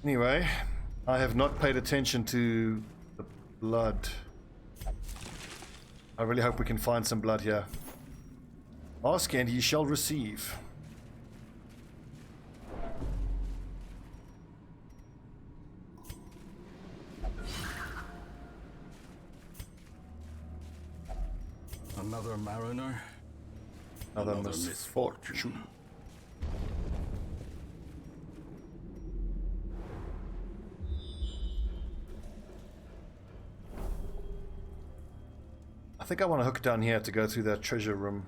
Anyway, I have not paid attention to the blood. I really hope we can find some blood here. Ask and ye shall receive. Another mariner. Another misfortune. I think I want to hook down here to go through that treasure room.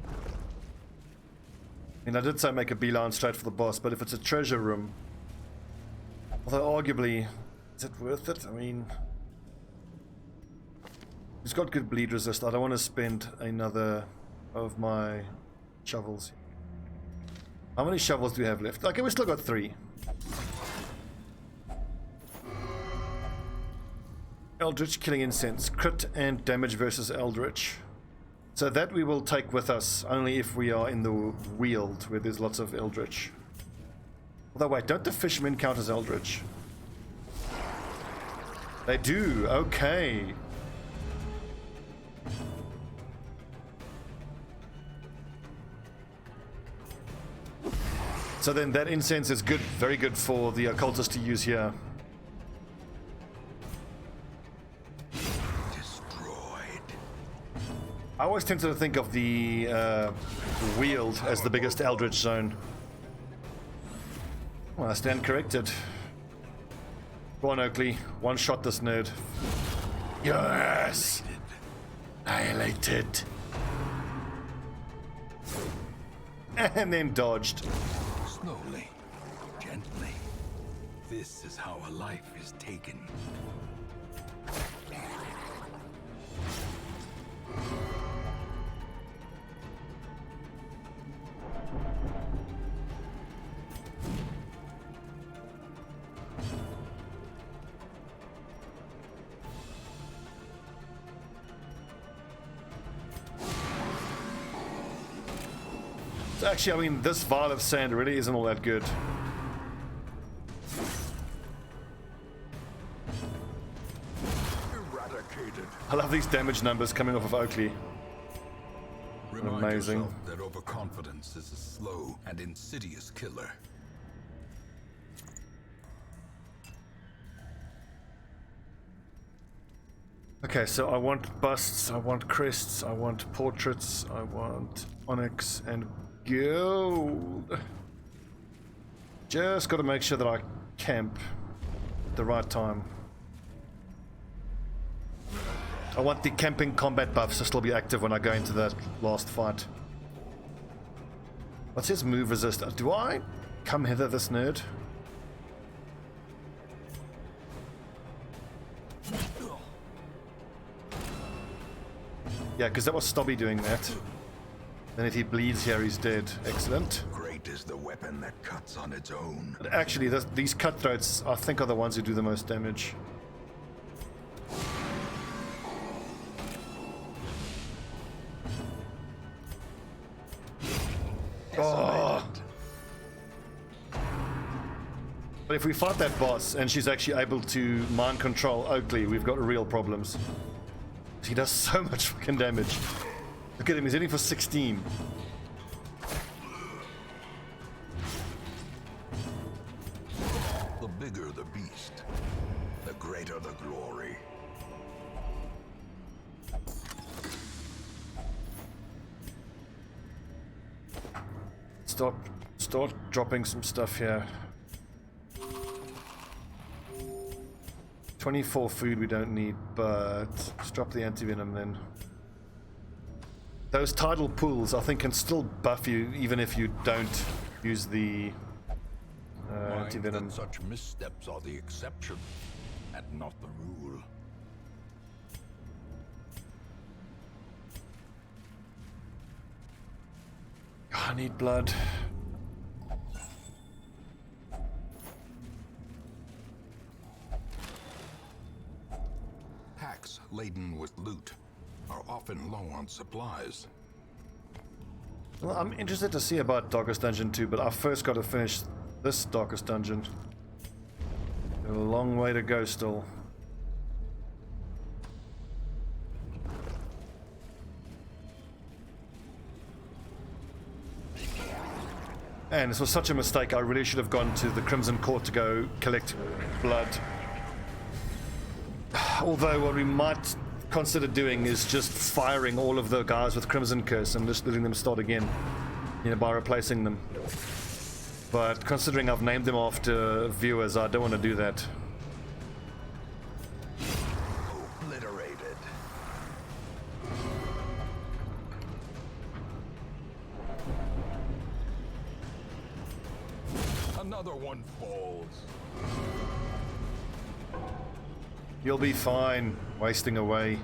I mean, I did say make a beeline straight for the boss, but if it's a treasure room, although arguably, is it worth it? I mean, he's got good bleed resist. I don't want to spend another of my shovels. How many shovels do we have left? Okay, we still got 3. Eldritch killing incense, crit and damage versus Eldritch. So that we will take with us only if we are in the Weald where there's lots of Eldritch. Although wait, don't the fishermen count as Eldritch? They do, okay. So then that incense is good, very good for the occultist to use here. I always tended to think of the Weald as the biggest Eldritch zone. Well, I stand corrected. Go on, Oakley. One shot this nerd. Yes! Annihilated. And then dodged. Slowly, gently. This is how a life is taken. Actually, I mean, this vial of sand really isn't all that good. Eradicated. I love these damage numbers coming off of Oakley. Remind Amazing. yourself that overconfidence is a slow and insidious killer. Okay, so I want busts, I want crests, I want portraits, I want onyx and gold. Just got to make sure that I camp at the right time. I want the camping combat buffs to still be active when I go into that last fight. What's his move resist? Do I come hither, this nerd? Yeah, because that was Stobbie doing that. Then if he bleeds here, he's dead. Excellent. Great is the weapon that cuts on its own. But actually, these cutthroats, I think, are the ones who do the most damage. Oh. But if we fight that boss and she's actually able to mind control Oakley, we've got real problems. He does so much fucking damage. Look at him, he's hitting for 16. The bigger the beast, the greater the glory. Start dropping some stuff here. 24 food we don't need, but let's drop the anti-venom then. Those tidal pools I think can still buff you even if you don't use the anti-venom. Such missteps are the exception and not the rule. I need blood. Packs laden with loot are often low on supplies. Well, I'm interested to see about Darkest Dungeon 2, but I've first got to finish this Darkest Dungeon. A long way to go still. And this was such a mistake. I really should have gone to the Crimson Court to go collect blood. Although what we might consider doing is just firing all of the guys with Crimson Curse and just letting them start again, you know, by replacing them. But considering I've named them after viewers, I don't want to do that. Obliterated. Another one falls. You'll be fine, wasting away.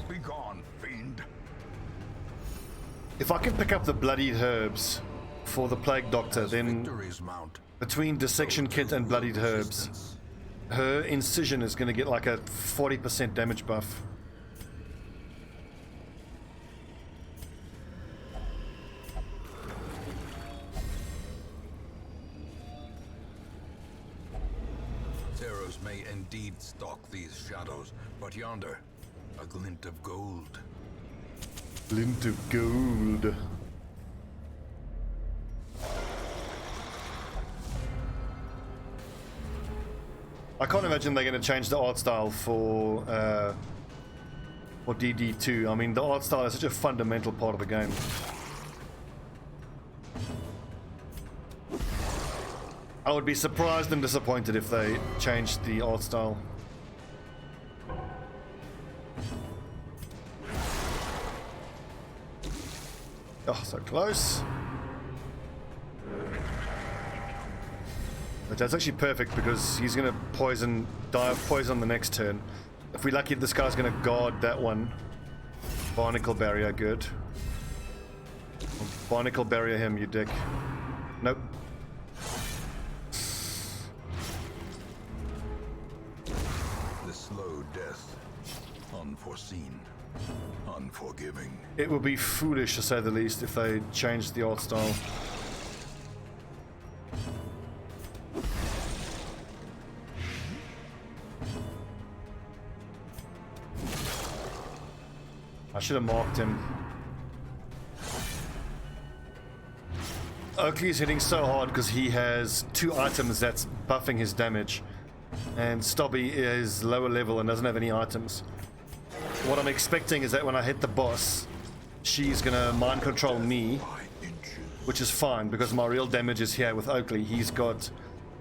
Be gone, fiend. If I can pick up the bloodied herbs for the Plague Doctor, then Victory's mount. between Dissection Kit and bloodied herbs, her incision is going to get like a 40% damage buff. Terrors may indeed stalk these shadows, but yonder, a glint of gold. Glint of gold. I can't imagine they're going to change the art style for DD2. I mean, the art style is such a fundamental part of the game. I would be surprised and disappointed if they changed the art style. Oh, so close. But that's actually perfect because he's going to die of poison the next turn. If we're lucky, this guy's going to guard that one. Barnacle barrier, good. Barnacle barrier him, you dick. Nope. The slow death, unforeseen, unforgiving. It would be foolish, to say the least, if they changed the art style. I should have marked him. Oakley's hitting so hard because he has 2 items that's buffing his damage. And Stobbie is lower level and doesn't have any items. What I'm expecting is that when I hit the boss, she's gonna mind control me, which is fine because my real damage is here with Oakley. He's got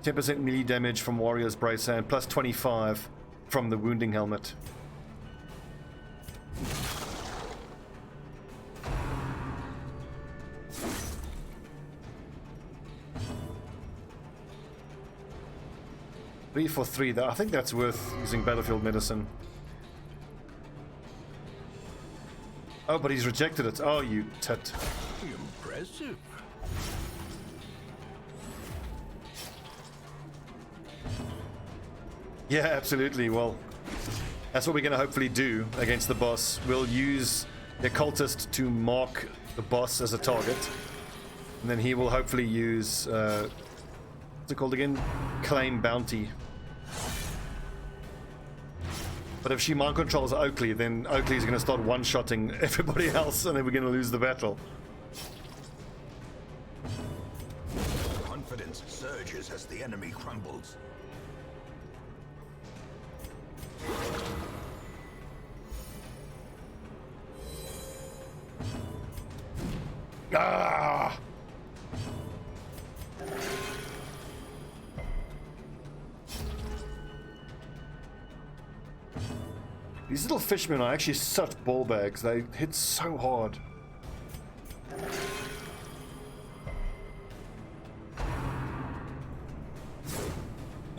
10% melee damage from Warrior's Bracer and plus 25 from the Wounding Helmet. Three for 3, I think that's worth using Battlefield Medicine. Oh, but he's rejected it. Oh, you tit. Impressive. Yeah, absolutely. Well, that's what we're going to hopefully do against the boss. We'll use the occultist to mark the boss as a target. And then he will hopefully use, what's it called again? Claim Bounty. But if she mind controls Oakley, then Oakley's going to start one-shotting everybody else, and then we're going to lose the battle. Confidence surges as the enemy crumbles. Ah! These little fishmen are actually such ball bags. They hit so hard.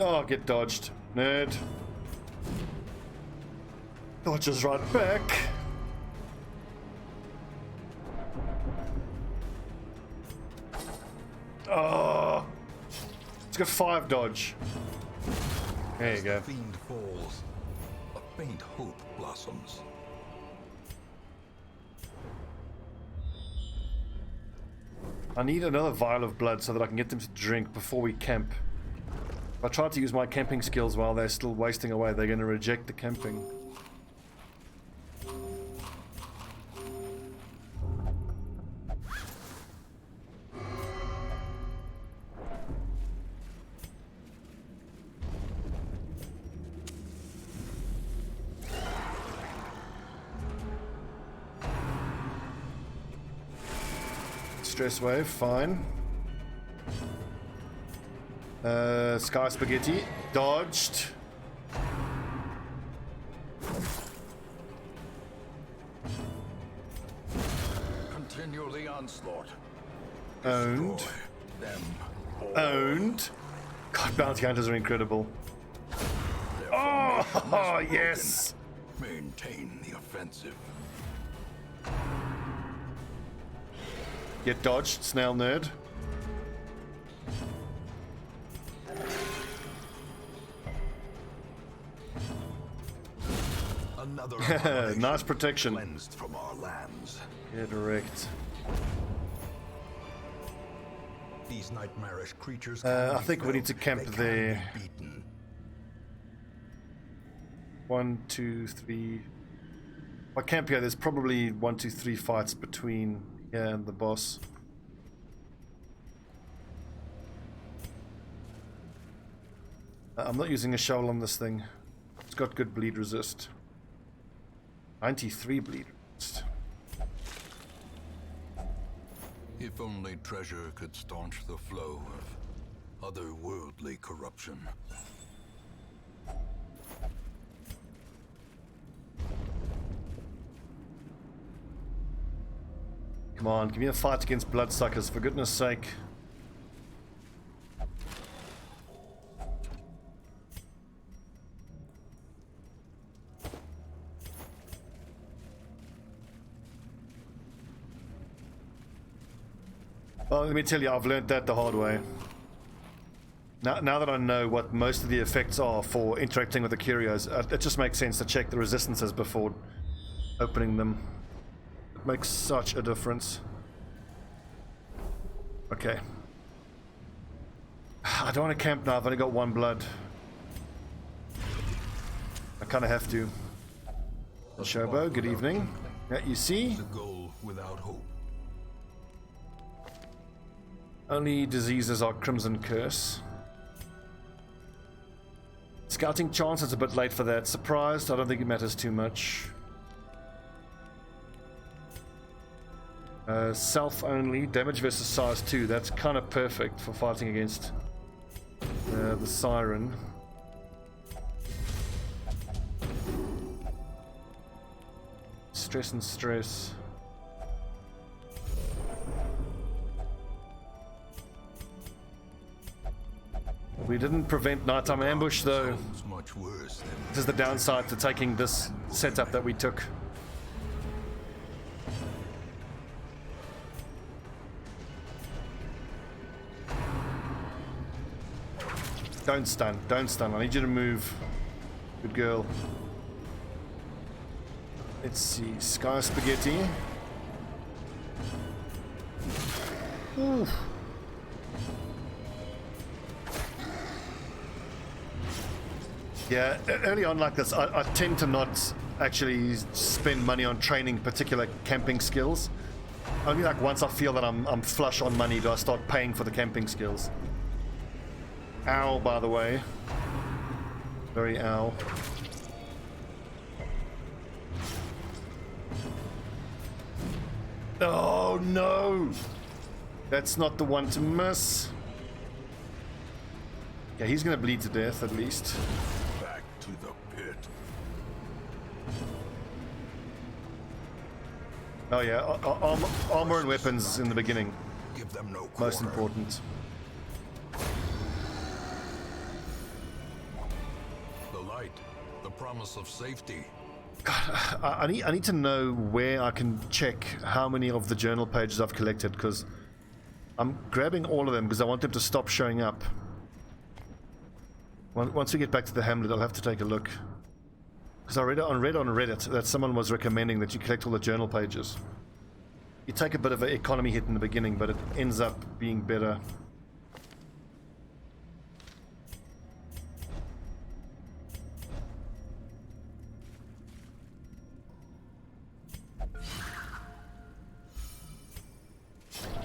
Oh, get dodged, nerd. Dodges right back. Oh. Let's go 5 dodge. There you go. The fiend falls, a faint hope blossoms. I need another vial of blood so that I can get them to drink before we camp. If I try to use my camping skills while they're still wasting away, they're going to reject the camping. Stress wave, fine. Sky spaghetti, dodged. Continue the onslaught. Owned. Destroy them all. Owned. God, bounty hunters are incredible. Oh, yes. Maintain the offensive. Get dodged, snail nerd. Another nice protection. cleansed from our lands. Get wrecked. These nightmarish creatures. I think we need to camp there. 1, 2, 3. If I camp here, there's probably 1, 2, 3 fights between here and the boss. I'm not using a shovel on this thing. It's got good bleed resist. 93 bleed resist. If only treasure could staunch the flow of otherworldly corruption. Come on, give me a fight against bloodsuckers, for goodness sake. Well, let me tell you, I've learned that the hard way. Now that I know what most of the effects are for interacting with the curios, it just makes sense to check the resistances before opening them. It makes such a difference. Okay. I don't want to camp now, I've only got 1 blood. I kind of have to. Shobo, good evening. Yeah, you see? The goal without hope. Only diseases are Crimson Curse. Scouting chance, it's a bit late for that. Surprised, I don't think it matters too much. Self only, damage versus size 2. That's kind of perfect for fighting against the Siren. Stress and stress. We didn't prevent nighttime ambush though. Much worse than This is the downside to taking this setup that we took. Don't stun, don't stun. I need you to move. Good girl. Let's see, Sky Spaghetti. Ooh. Yeah, early on like this, I tend to not actually spend money on training particular camping skills. Only like once I feel that I'm flush on money do I start paying for the camping skills. Ow, by the way. Very ow. Oh no! That's not the one to miss. Yeah, he's gonna bleed to death at least. back to the pit. Oh yeah, armor and weapons in the beginning. Give them no Most quarter. important. The light, the promise of safety. God, I need to know where I can check how many of the journal pages I've collected, because I'm grabbing all of them because I want them to stop showing up. Once we get back to the Hamlet, I'll have to take a look. Because I read on Reddit that someone was recommending that you collect all the journal pages. You take a bit of an economy hit in the beginning, but it ends up being better.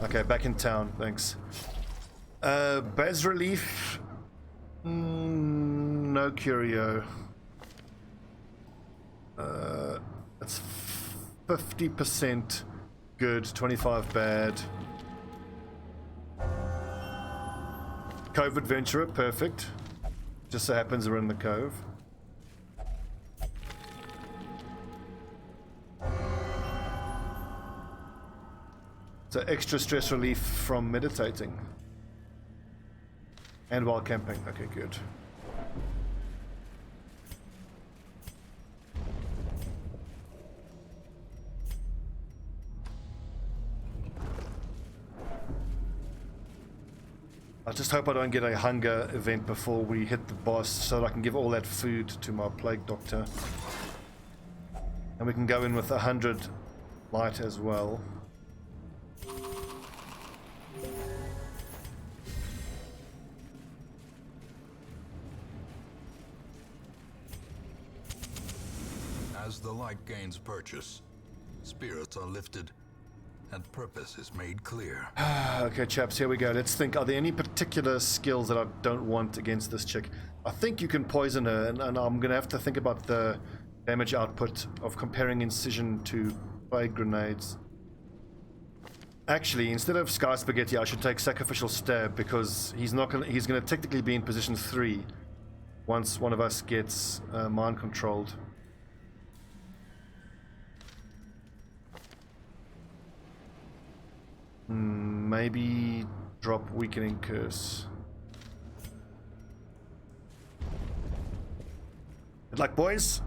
Okay, back in town, thanks. Bas relief. No curio. That's 50% good, 25 bad. Cove Adventurer, perfect. Just so happens we're in the cove. So extra stress relief from meditating. And while camping. Okay, good. I just hope I don't get a hunger event before we hit the boss so that I can give all that food to my plague doctor. And we can go in with 100 light as well. As the light gains purchase, spirits are lifted, and purpose is made clear. Okay, chaps, here we go. Let's think. Are there any particular skills that I don't want against this chick? I think you can poison her, and I'm going to have to think about the damage output of comparing incision to plague grenades. Actually, instead of Sky Spaghetti, I should take Sacrificial Stab, because he's going to technically be in position 3 once one of us gets mind controlled. Maybe drop Weakening Curse. Good luck, boys.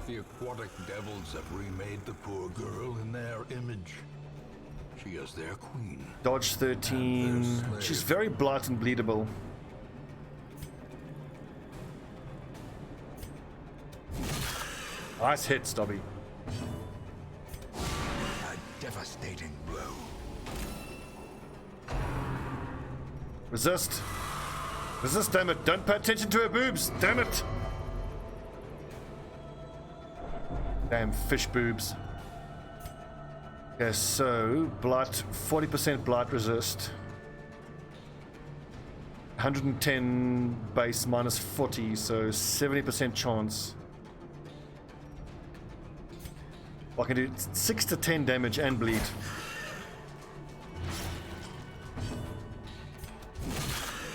The aquatic devils have remade the poor girl in their image. She is their queen. Dodge 13. She's very blight and bleedable. Nice hit, Stobbie. A devastating blow. Resist. Resist, damn it. Don't pay attention to her boobs. Damn it. Damn fish boobs. Okay, so blight, 40% blight resist. 110 base minus 40, so 70% chance. I can do 6 to 10 damage and bleed.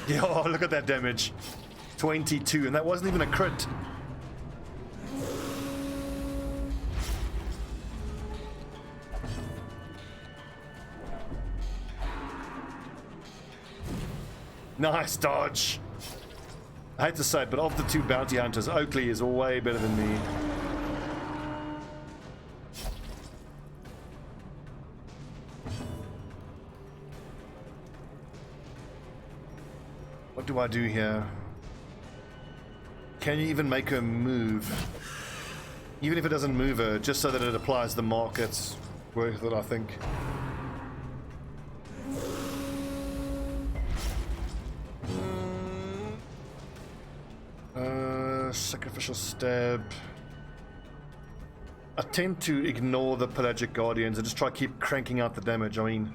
Yeah, oh, look at that damage. 22, and that wasn't even a crit. Nice dodge. I hate to say it, but of the two bounty hunters, Oakley is way better than me. What do I do here? Can you even make her move? Even if it doesn't move her, just so that it applies the mark, it's worth it, I think. Sacrificial Stab. I tend to ignore the Pelagic Guardians and just try to keep cranking out the damage. I mean,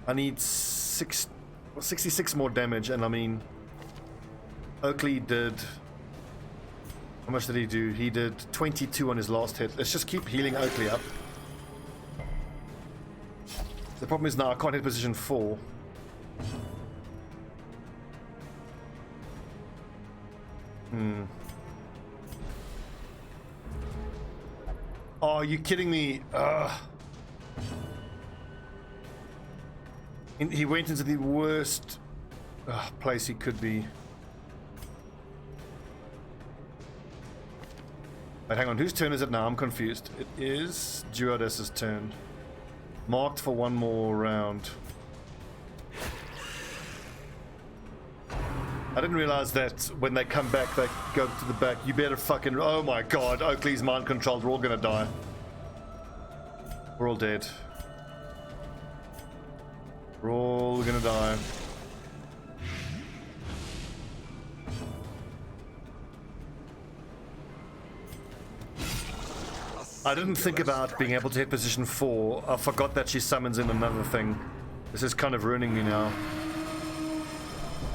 I need 66 more damage, and I mean, Oakley did... How much did he do? He did 22 on his last hit. Let's just keep healing Oakley up. The problem is now I can't hit position 4. Oh, are you kidding me? He went into the worst place he could be. Wait, hang on. Whose turn is it now? I'm confused. It is Duodes's turn. Marked for one more round. I didn't realize that when they come back, they go to the back. You better fucking... Oh my god, Oakley's mind controlled. We're all gonna die. We're all dead. We're all gonna die. I didn't think about being able to hit position 4. I forgot that she summons in another thing. This is kind of ruining me now.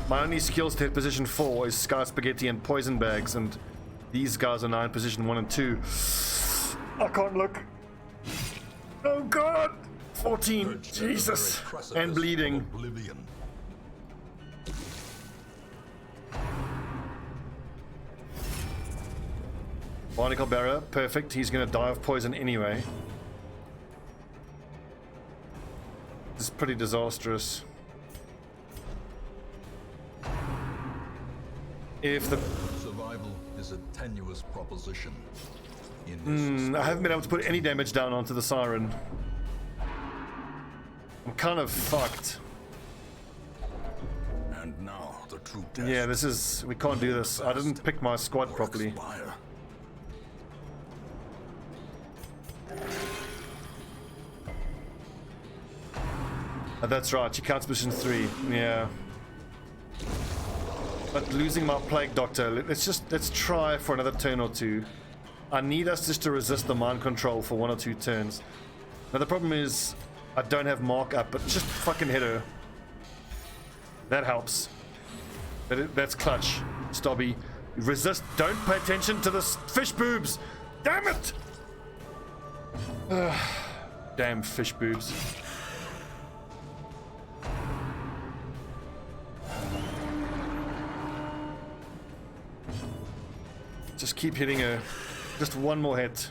My only skills to hit position 4 is Sky Spaghetti and Poison Bags, and these guys are now in position 1 and 2. I can't look. Oh god! 14. Jesus. And bleeding. Barnacle Barrier, perfect. He's gonna die of poison anyway. This is pretty disastrous. If the survival is a tenuous proposition. In this I haven't been able to put any damage down onto the Siren. I'm kind of fucked. And now the true test. Yeah, this is... we can't do this. I didn't pick my squad properly. That's right, she counts position 3. Yeah. But losing my Plague Doctor, let's try for another turn or two. I need us just to resist the mind control for 1 or 2 turns. Now the problem is, I don't have Mark up, but just fucking hit her. That helps. That's clutch. Stobbie. Resist, don't pay attention to the fish boobs! Damn it! Damn fish boobs. Just keep hitting her. Just one more hit.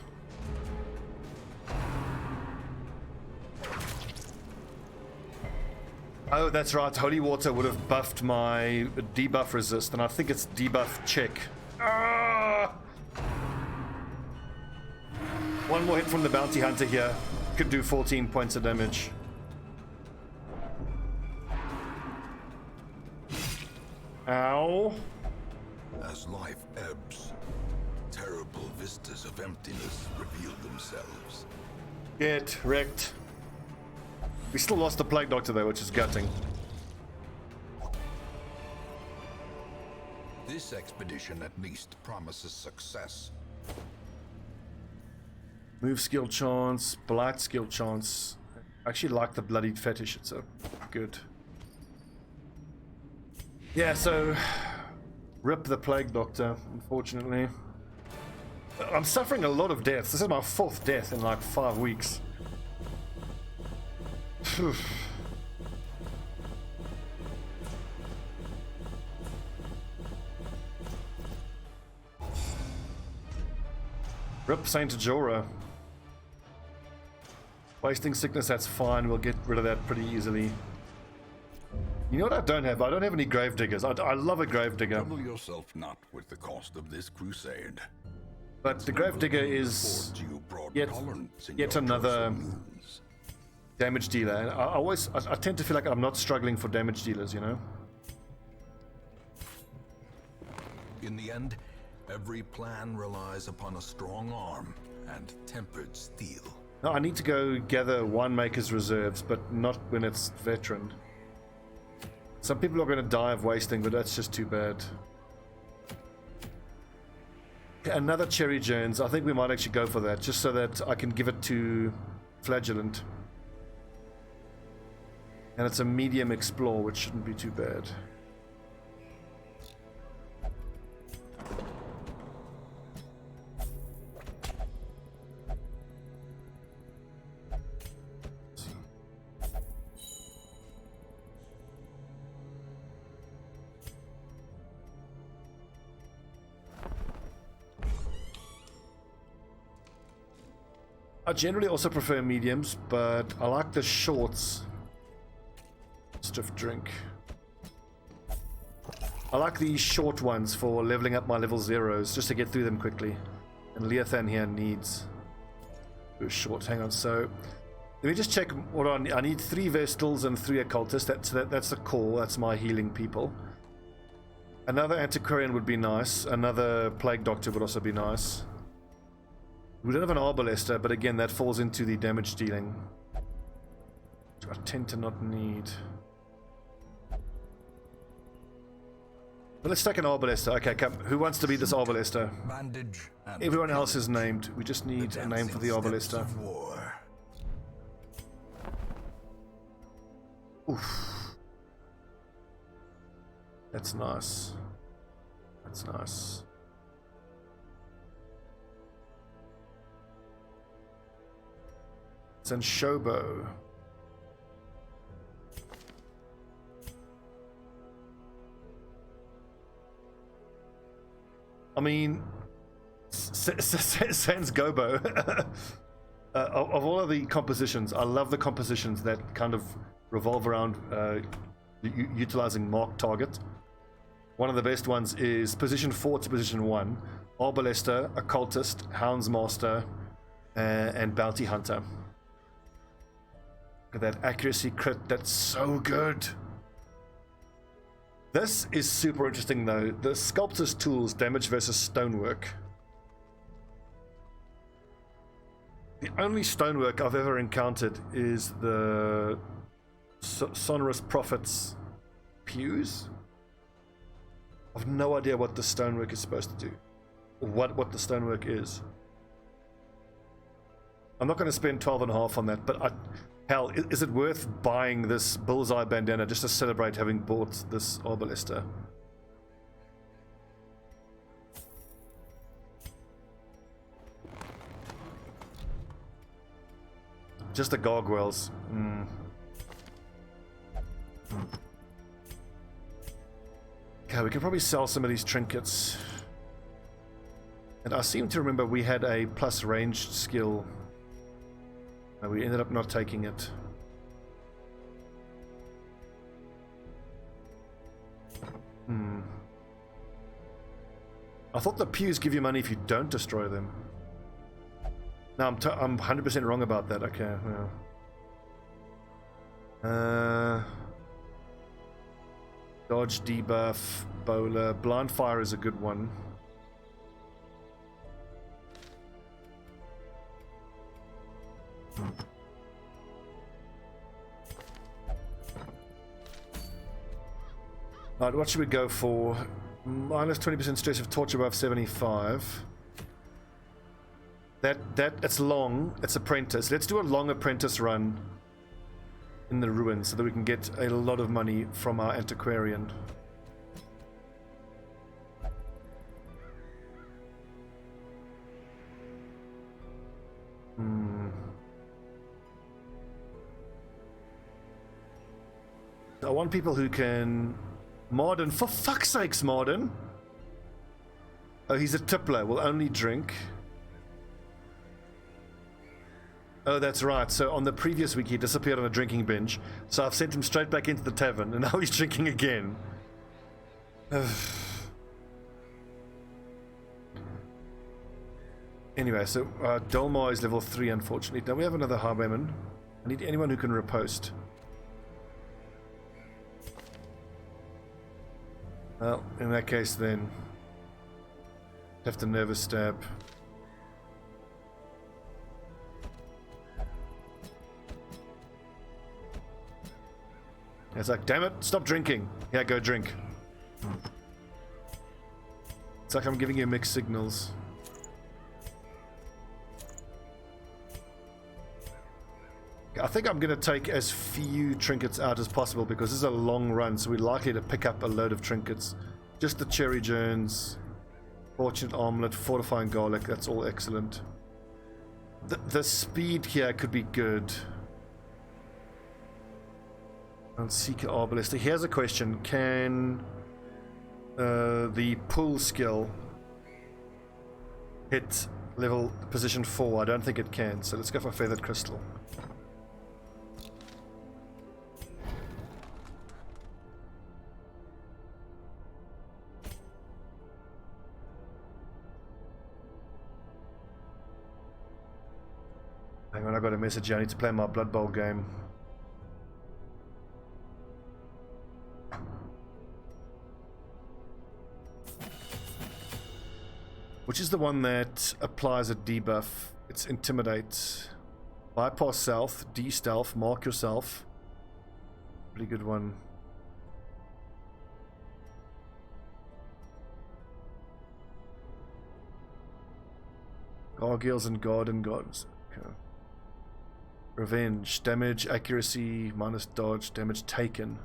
Oh, that's right. Holy water would have buffed my debuff resist, and I think it's debuff check. Ah! One more hit from the bounty hunter here. Could do 14 points of damage. Ow. As life ebbs, terrible vistas of emptiness reveal themselves. Get wrecked. We still lost the Plague Doctor though, which is gutting. This expedition at least promises success. Move skill chance, blight skill chance. I actually like the bloodied fetish, it's so good. Yeah, so rip the Plague Doctor, unfortunately. I'm suffering a lot of deaths. This is my 4th death in like 5 weeks. Rip Saint Jorah. Wasting sickness, that's fine. We'll get rid of that pretty easily. You know what I don't have? I don't have any gravediggers. I love a gravedigger. Trouble yourself not with the cost of this crusade. But the gravedigger is yet another damage dealer. And I tend to feel like I'm not struggling for damage dealers, you know? In the end, every plan relies upon a strong arm and tempered steel. No, I need to go gather Winemaker's reserves, but not when it's veteran. Some people are going to die of wasting, but that's just too bad. Another Cherry Jones. I think we might actually go for that, just so that I can give it to Flagellant. And it's a medium explore, which shouldn't be too bad. I generally also prefer mediums, but I like the shorts. Stiff drink. I like these short ones for leveling up my level 0s, just to get through them quickly. And Leothan here needs a short. Hang on, so let me just check what I need 3 Vestals and 3 Occultists. That's the core, that's my healing people. Another antiquarian would be nice. Another plague doctor would also be nice. We don't have an arbalester, but again, that falls into the damage dealing, which I tend to not need. But let's take an arbalester. Okay, come. Who wants to be this arbalester? Bandage and Everyone else is named. We just need a name for the arbalester. Oof. That's nice. That's nice. It's in Shobo. I mean, sans Gobo. Of all of the compositions, I love the compositions that kind of revolve around utilizing marked target. One of the best ones is position 4 to position 1, arbalester, occultist, houndsmaster, and bounty hunter. Look at that accuracy crit, that's so good. This is super interesting though. The sculptor's tools, damage versus stonework. The only stonework I've ever encountered is the Sonorous Prophets pews. I've no idea what the stonework is supposed to do, or what the stonework is. I'm not going to spend 12.5 on that, but hell, is it worth buying this bullseye bandana just to celebrate having bought this arbalester? Just the gargoyles. Okay, we can probably sell some of these trinkets. And I seem to remember we had a plus ranged skill. And we ended up not taking it. I thought the pews give you money if you don't destroy them. No, I'm 100% wrong about that. Okay, well. Dodge, debuff, bowler, blind fire is a good one. Alright, what should we go for? Minus 20% stress of torture above 75. It's long. It's apprentice. Let's do a long apprentice run in the ruins so that we can get a lot of money from our antiquarian. I want people who can... Marden, for fuck's sakes, Marden! Oh, he's a tippler, will only drink. Oh, that's right. So on the previous week, he disappeared on a drinking binge. So I've sent him straight back into the tavern, and now he's drinking again. Anyway, so Dolmar is level 3, unfortunately. Now we have another highwayman. I need anyone who can riposte. Well, in that case, then have to nervous stab. It's like, damn it, stop drinking. Yeah, go drink. It's like I'm giving you mixed signals. I think I'm going to take as few trinkets out as possible because this is a long run, so we're likely to pick up a load of trinkets. Just the cherry journs, fortunate armlet, fortifying garlic, that's all excellent. The speed here could be good. And Seeker Arbalester. Here's a question. Can the pull skill hit level position 4? I don't think it can, so let's go for Feathered Crystal. Hang on, I got a message here. I need to play my Blood Bowl game. Which is the one that applies a debuff? It's Intimidate. Bypass Stealth, De-Stealth, Mark Yourself. Pretty good one. Gargoyles and Garden Gods. Okay. Revenge. Damage, accuracy, minus dodge, damage taken.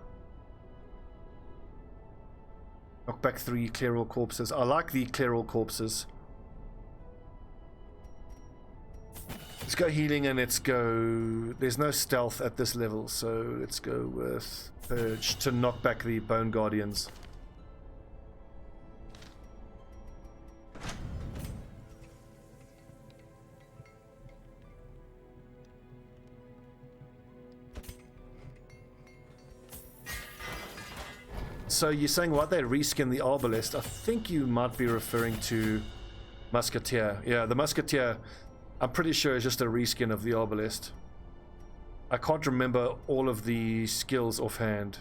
Knockback 3, clear all corpses. I like the clear all corpses. Let's go healing and let's go... There's no stealth at this level, so let's go with Purge to knock back the Bone Guardians. So you're saying what, they reskin the Arbalest? I think you might be referring to Musketeer. Yeah, the Musketeer, I'm pretty sure is just a reskin of the Arbalest. I can't remember all of the skills offhand.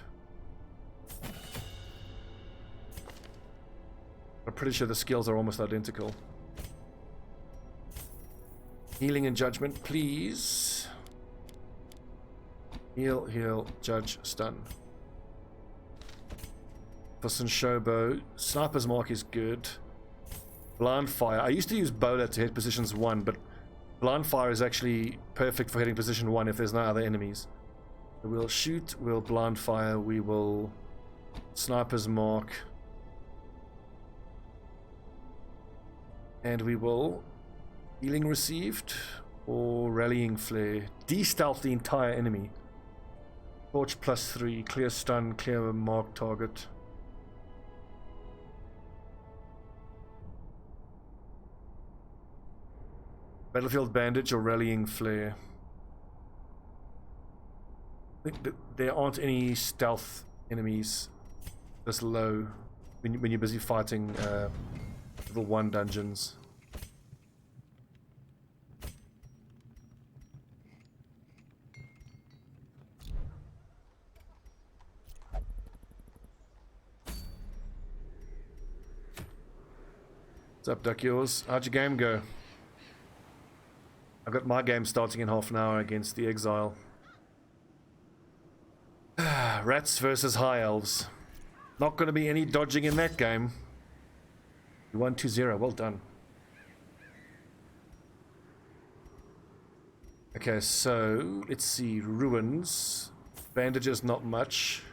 I'm pretty sure the skills are almost identical. Healing and Judgment, please. Heal, heal, Judge, Stun. Fuss and Showbow. Sniper's Mark is good. Blind Fire. I used to use Bowler to hit positions 1, but Blind Fire is actually perfect for hitting position 1 if there's no other enemies. So we'll shoot, we'll Blind Fire, we will Sniper's Mark. And we will Healing Received or Rallying Flare. De-stealth the entire enemy. Torch plus 3, clear stun, clear mark target. Battlefield Bandage or Rallying Flare. I think that there aren't any stealth enemies this low when you're busy fighting level 1 dungeons. What's up, Duck Yours? How'd your game go? I've got my game starting in half an hour against the Exile. Rats versus High Elves. Not going to be any dodging in that game. 1-2-0, well done. Okay, so let's see. Ruins. Bandages, not much.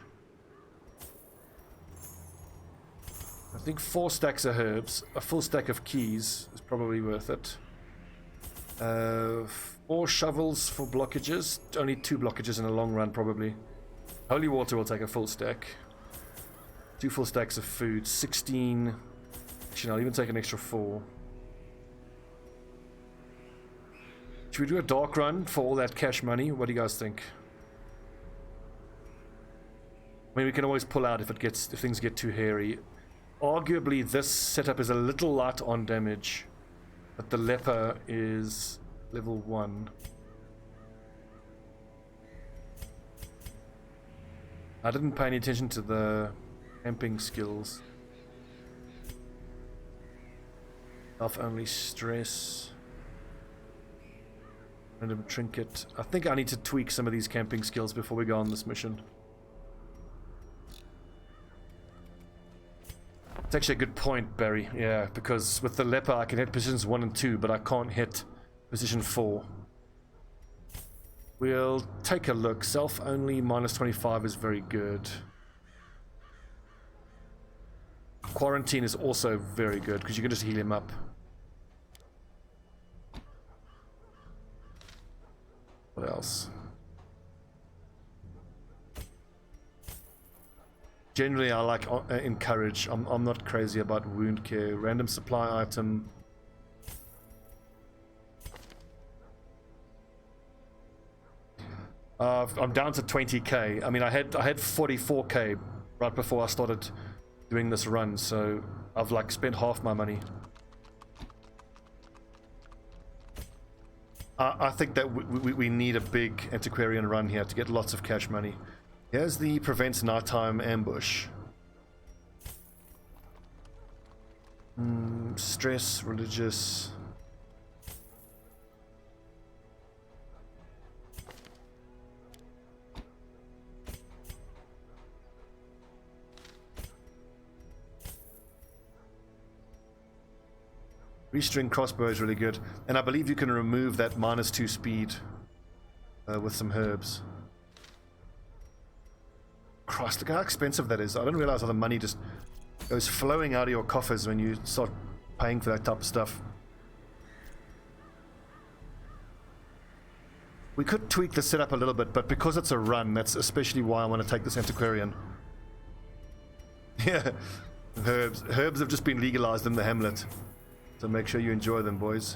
I think 4 stacks of herbs. A full stack of keys is probably worth it. 4 shovels for blockages. Only 2 blockages in the long run, probably. Holy water will take a full stack. 2 full stacks of food. 16. Actually, I'll even take an extra 4. Should we do a dark run for all that cash money? What do you guys think? I mean, we can always pull out if things get too hairy. Arguably, this setup is a little light on damage. But the leper is level 1. I didn't pay any attention to the camping skills. Self-only stress. Random trinket. I think I need to tweak some of these camping skills before we go on this mission. It's actually a good point, Barry. Yeah, because with the leper I can hit positions 1 and 2, but I can't hit position 4. We'll take a look. Self-only minus 25 is very good. Quarantine is also very good, because you can just heal him up. What else? Generally, I like encourage. I'm not crazy about wound care. Random supply item. I'm down to 20k. I mean, I had 44k right before I started doing this run, so I've like spent half my money. I think that we need a big antiquarian run here to get lots of cash money. Here's the prevents nighttime ambush. stress, religious. Restring crossbow is really good, and I believe you can remove that -2 speed with some herbs. Christ, look how expensive that is. I didn't realize how the money just goes flowing out of your coffers when you start paying for that type of stuff. We could tweak the setup a little bit, but because it's a run, that's especially why I want to take this antiquarian. Yeah, herbs. Herbs have just been legalized in the Hamlet. So make sure you enjoy them, boys.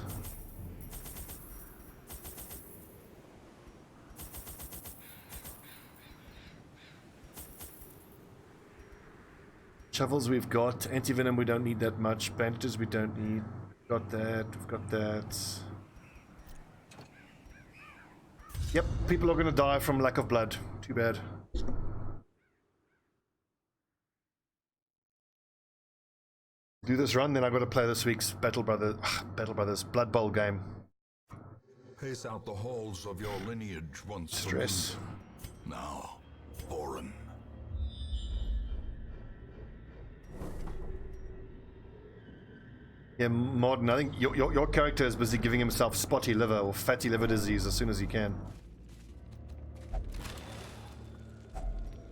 Shovels we've got. Anti-venom we don't need that much. Bandages we don't need. Got that. We've got that. Yep, people are going to die from lack of blood. Too bad. Do this run, then I've got to play this week's Battle Brothers Blood Bowl game. Pace out the halls of your lineage once. Stress. Now, foreign. Yeah, Modern, I think your character is busy giving himself spotty liver or fatty liver disease as soon as he can.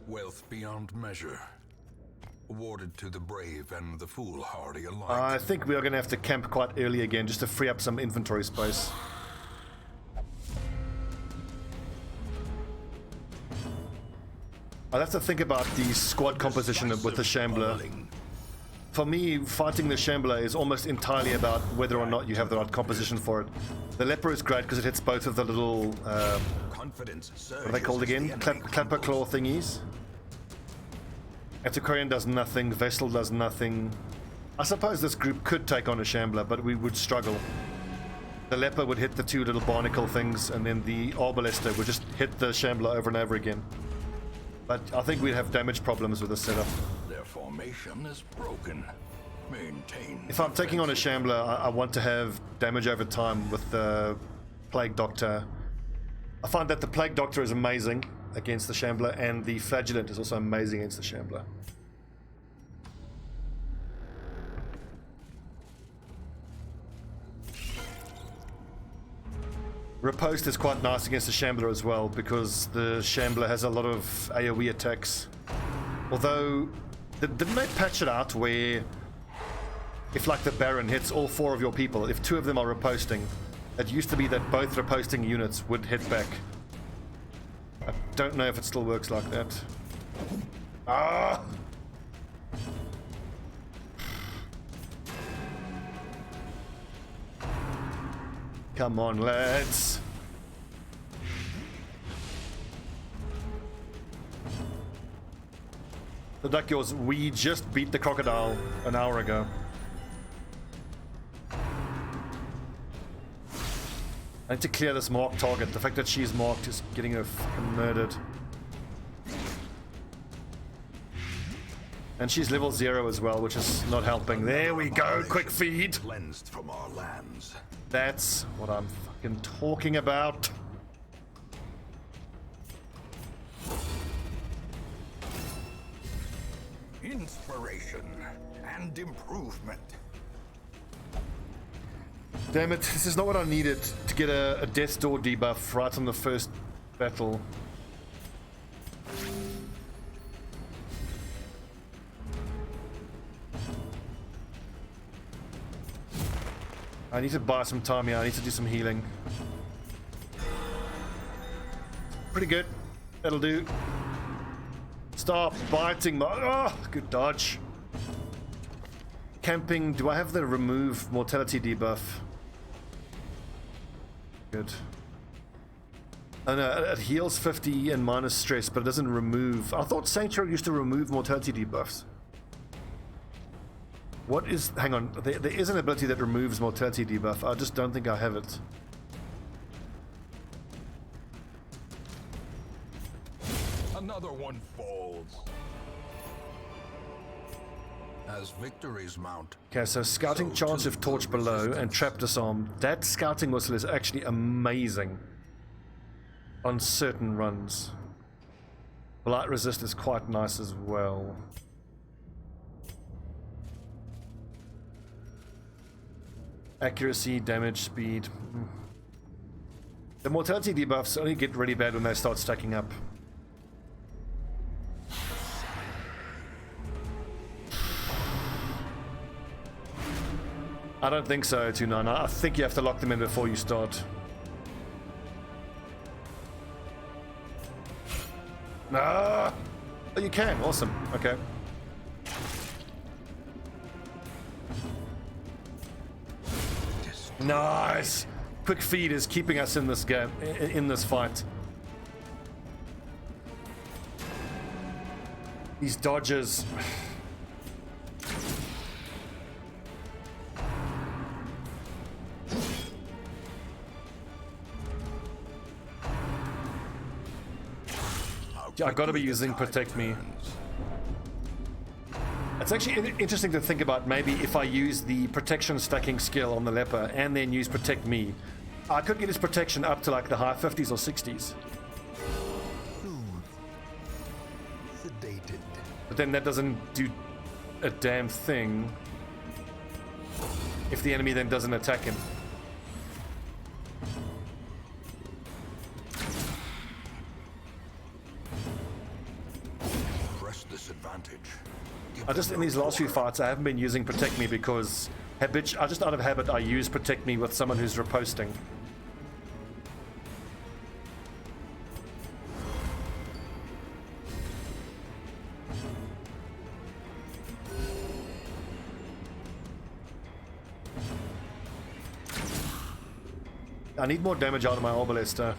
Wealth beyond measure. Awarded to the brave and the foolhardy alike. I think we are going to have to camp quite early again just to free up some inventory space. I'll have to think about the squad composition with the Shambler. For me, fighting the Shambler is almost entirely about whether or not you have the right composition for it. The Leper is great because it hits both of the little, what are they called again? Clapper claw thingies. Antiquarian does nothing, Vessel does nothing. I suppose this group could take on a Shambler, but we would struggle. The Leper would hit the two little barnacle things, and then the Arbalister would just hit the Shambler over and over again. But I think we'd have damage problems with this setup. Their formation is broken. Maintain. If I'm taking on a Shambler, I want to have damage over time with the Plague Doctor. I find that the Plague Doctor is amazing against the Shambler, and the Flagellant is also amazing against the Shambler. Riposte is quite nice against the Shambler as well, because the Shambler has a lot of AoE attacks. Although, didn't they patch it out where if like the Baron hits all 4 of your people, if 2 of them are riposting, it used to be that both riposting units would hit back. I don't know if it still works like that. Ah! Come on, lads. The duck yours, we just beat the crocodile an hour ago. I need to clear this marked target. The fact that she's marked is getting her fucking murdered. And she's level 0 as well, which is not helping. There we go, quick feed. Cleansed from our lands. That's what I'm fucking talking about. Inspiration and improvement. Damn it, this is not what I needed to get a Death's Door debuff right on the first battle. I need to buy some time here, I need to do some healing. Pretty good, that'll do. Stop biting my... Oh, good dodge. Camping, do I have the remove mortality debuff? Good. Oh no, it heals 50 and minus stress, but it doesn't remove. I thought Sanctuary used to remove mortality debuffs. What is... Hang on, there is an ability that removes mortality debuff. I just don't think I have it. Another one falls. As victories mount. Okay, so scouting So chance too if torch will below and resistance. trap disarm. That scouting whistle is actually amazing on certain runs. Blight resist is quite nice as well. Accuracy, damage, speed. The mortality debuffs only get really bad when they start stacking up. I don't think so, 2-9. I think you have to lock them in before you start. Ah! Oh, you can. Awesome. Okay. Nice. Quick feed is keeping us in this game, in this fight. These dodges. I gotta be using Protect Me. It's actually interesting to think about maybe if I use the protection stacking skill on the leper and then use Protect Me. I could get his protection up to like the high 50s or 60s. Sedated. But then that doesn't do a damn thing if the enemy then doesn't attack him. Press disadvantage. I just, in these last few fights, I haven't been using Protect Me because just out of habit, I use Protect Me with someone who's riposting. I need more damage out of my Arbalester.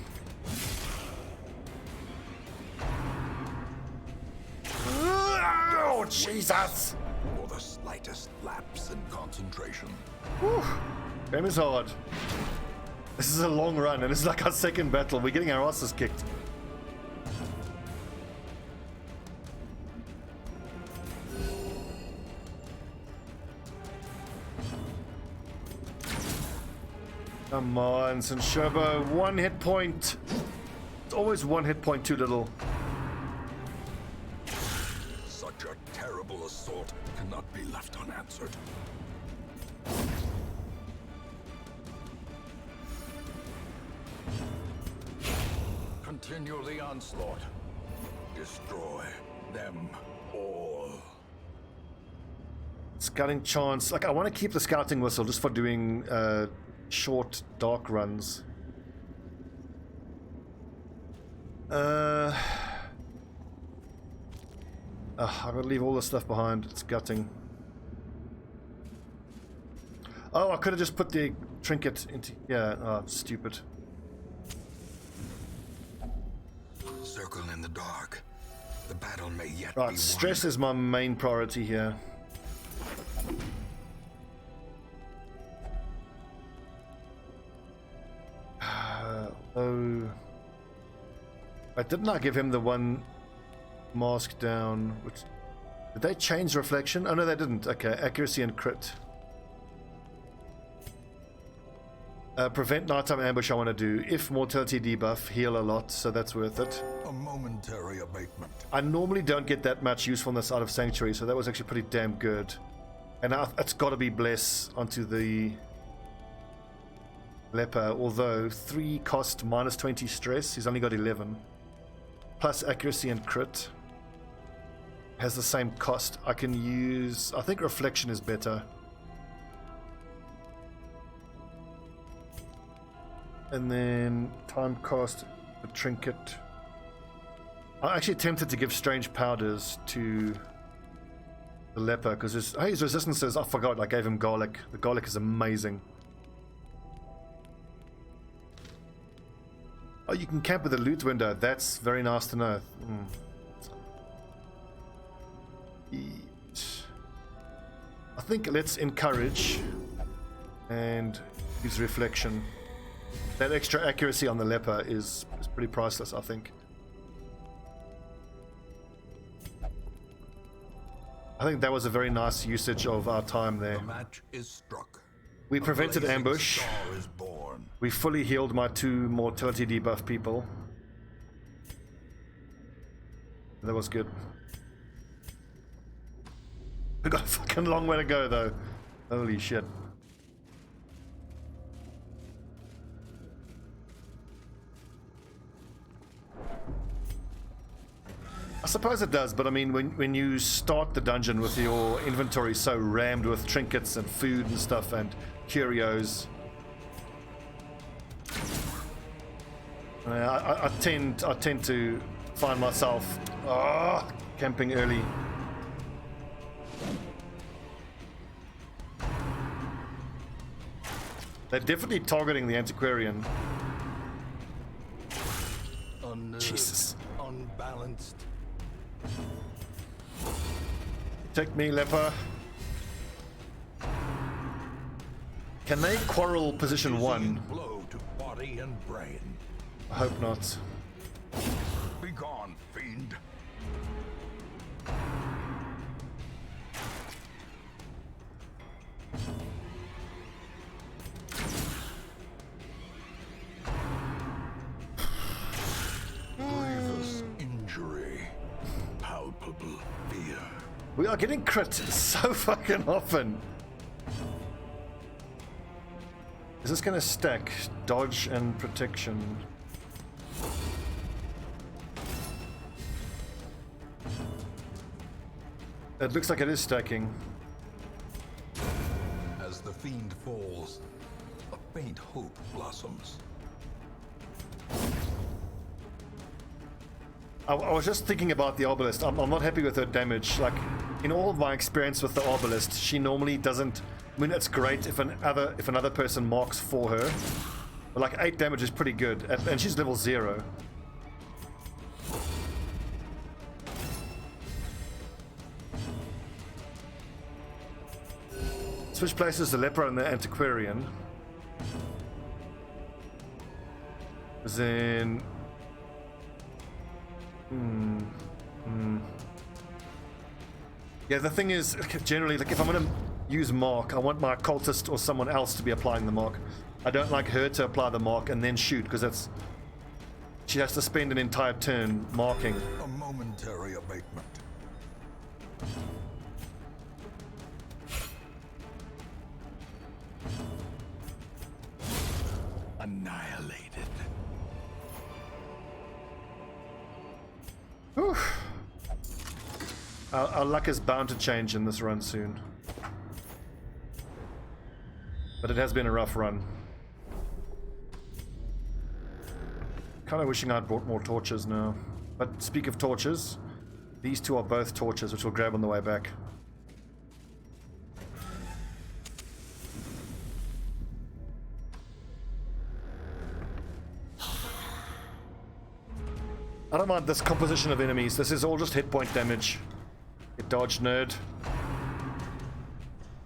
Oh, Jesus! For the slightest lapse in concentration. Whew. Game is hard. This is a long run, and it's like our second battle. We're getting our asses kicked. Come on, Sinshobo. 1 hit point. It's always 1 hit point too little. Such a terrible assault cannot be left unanswered. Continue the onslaught. Destroy them all. Scouting chance. Like, I want to keep the scouting whistle just for doing short dark runs. I've got to leave all this stuff behind. It's gutting. Oh, I could have just put the trinket into... Yeah, oh, stupid. Circle in the dark. The battle may yet Right, be stress won. is my main priority here. Oh... Didn't I give him the one mask down? Which, did they change reflection? Oh no, they didn't. Okay, accuracy and crit. Prevent nighttime ambush I want to do. If mortality debuff, heal a lot, so that's worth it. A momentary abatement. I normally don't get that much usefulness out of Sanctuary, so that was actually pretty damn good. And now it's got to be Bless onto the Leper, although 3 cost minus 20 stress, he's only got 11. Plus accuracy and crit. Has the same cost. I can use... I think Reflection is better. And then time cost, the trinket. I'm actually tempted to give strange powders to the leper because his resistances, I forgot, I gave him garlic. The garlic is amazing. Oh, you can camp with the loot window. That's very nice to know. I think let's encourage and use reflection. That extra accuracy on the leper is pretty priceless, I think. I think that was a very nice usage of our time there. The match is struck. We prevented A blazing ambush. star is born. We fully healed my 2 mortality debuff people. That was good. We got a fucking long way to go though. Holy shit. I suppose it does, but I mean, when you start the dungeon with your inventory so rammed with trinkets and food and stuff and curios, I tend to find myself camping early. They're definitely targeting the antiquarian. Unnerved, Jesus. unbalanced. Take me, leper. Can they quarrel position 1? Blow to body and brain. I hope not. Be gone, fiend. Grievous injury. Palpable fear. We are getting crit so fucking often. Is this gonna stack? Dodge and protection. It looks like it is stacking. As the fiend falls, a faint hope blossoms. I was just thinking about the obelisk. I'm not happy with her damage. Like, in all of my experience with the obelisk, she normally doesn't. I mean, it's great if another person marks for her, but like 8 damage is pretty good, and she's level 0. Switch places the leper and the antiquarian. Then. Yeah, the thing is, generally, like if I'm gonna use mark, I want my cultist or someone else to be applying the mark. I don't like her to apply the mark and then shoot, because that's she has to spend an entire turn marking. A momentary abatement. Annihilated. Whew. Our luck is bound to change in this run soon. But it has been a rough run. Kind of wishing I'd brought more torches now. But speak of torches, these 2 are both torches, which we'll grab on the way back. I don't mind this composition of enemies. This is all just hit point damage. Get dodged, nerd.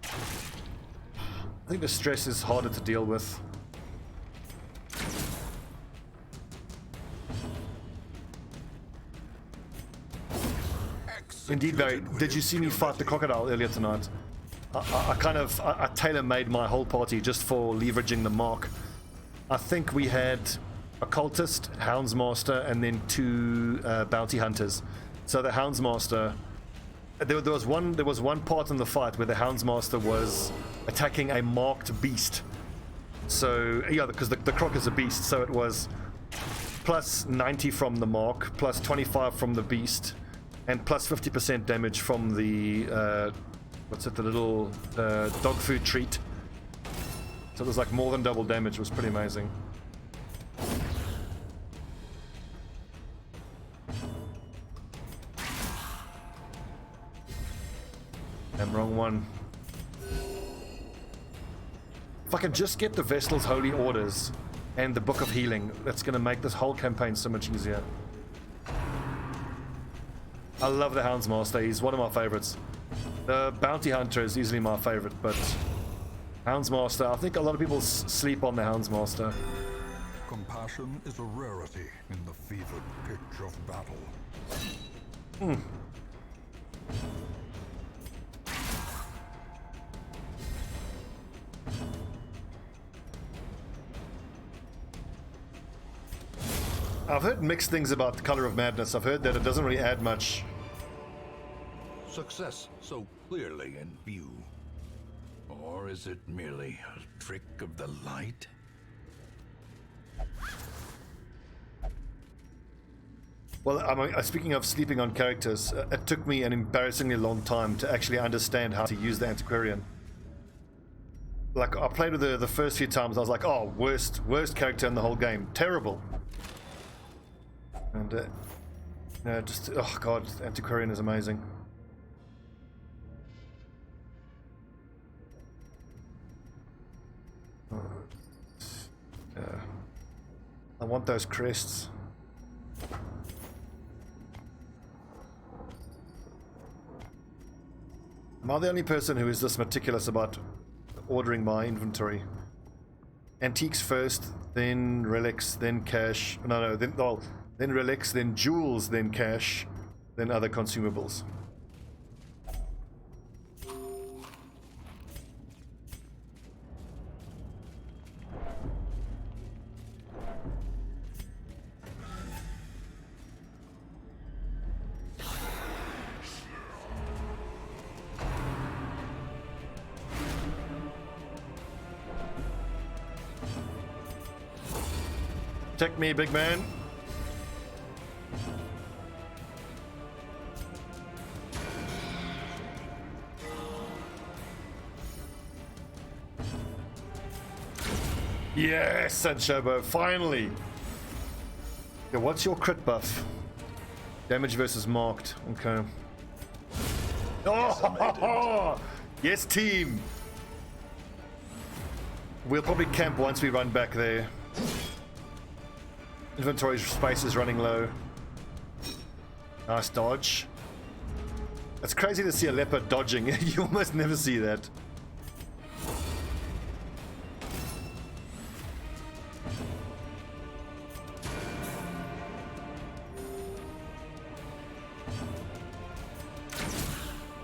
I think the stress is harder to deal with. Indeed, Barry. Did you see me fight the crocodile earlier tonight? I tailor-made my whole party just for leveraging the mark. I think we had a cultist, houndsmaster, and then 2 bounty hunters. So the houndsmaster, there was one part in the fight where the houndsmaster was attacking a marked beast. So yeah, because the croc is a beast, so it was plus 90 from the mark, plus 25 from the beast, and plus 50% damage from the the little dog food treat. So it was like more than double damage. It was pretty amazing. And wrong one. If I can just get the Vestal's Holy Orders and the Book of Healing, that's going to make this whole campaign so much easier. I love the Houndsmaster. He's one of my favorites. The Bounty Hunter is easily my favorite, but Houndsmaster, I think a lot of people sleep on the Houndsmaster. Compassion is a rarity in the fevered pitch of battle. I've heard mixed things about the Color of Madness. I've heard that it doesn't really add much. Success so clearly in view. Or is it merely a trick of the light? Well, speaking of sleeping on characters, it took me an embarrassingly long time to actually understand how to use the Antiquarian. Like, I played with the first few times, I was like, oh, worst character in the whole game. Terrible. And, just, oh god, Antiquarian is amazing. I want those crests. Am I the only person who is this meticulous about ordering my inventory? Antiques first, then relics, then cash. No, then relics, then jewels, then cash, then other consumables. Check me, big man. Yes, said Shobo, finally. Okay, what's your crit buff? Damage versus marked. Okay. Oh, yes, team. We'll probably camp once we run back there. Inventory space is running low. Nice dodge. It's crazy to see a leopard dodging. You almost never see that.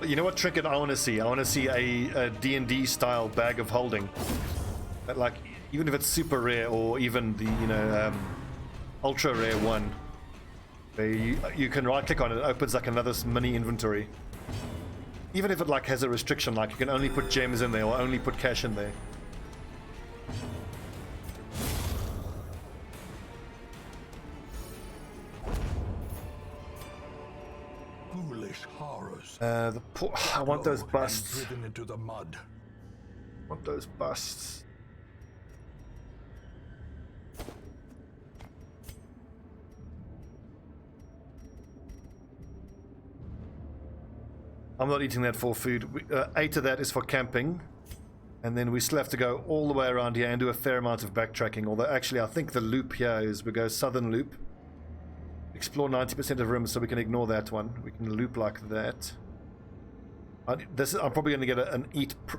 You know what trinket I want to see? I want to see a D&D style bag of holding. But like, even if it's super rare or even the, ultra rare one, where you can right click on it, it opens like another mini inventory. Even if it like has a restriction, like you can only put gems in there or only put cash in there. Foolish horrors. I want those busts. Driven into the mud. I want those busts. I'm not eating that for food. 8 of that is for camping. And then we still have to go all the way around here and do a fair amount of backtracking. Although actually I think the loop here is we go southern loop. Explore 90% of rooms, so we can ignore that one. We can loop like that. I'm probably going to get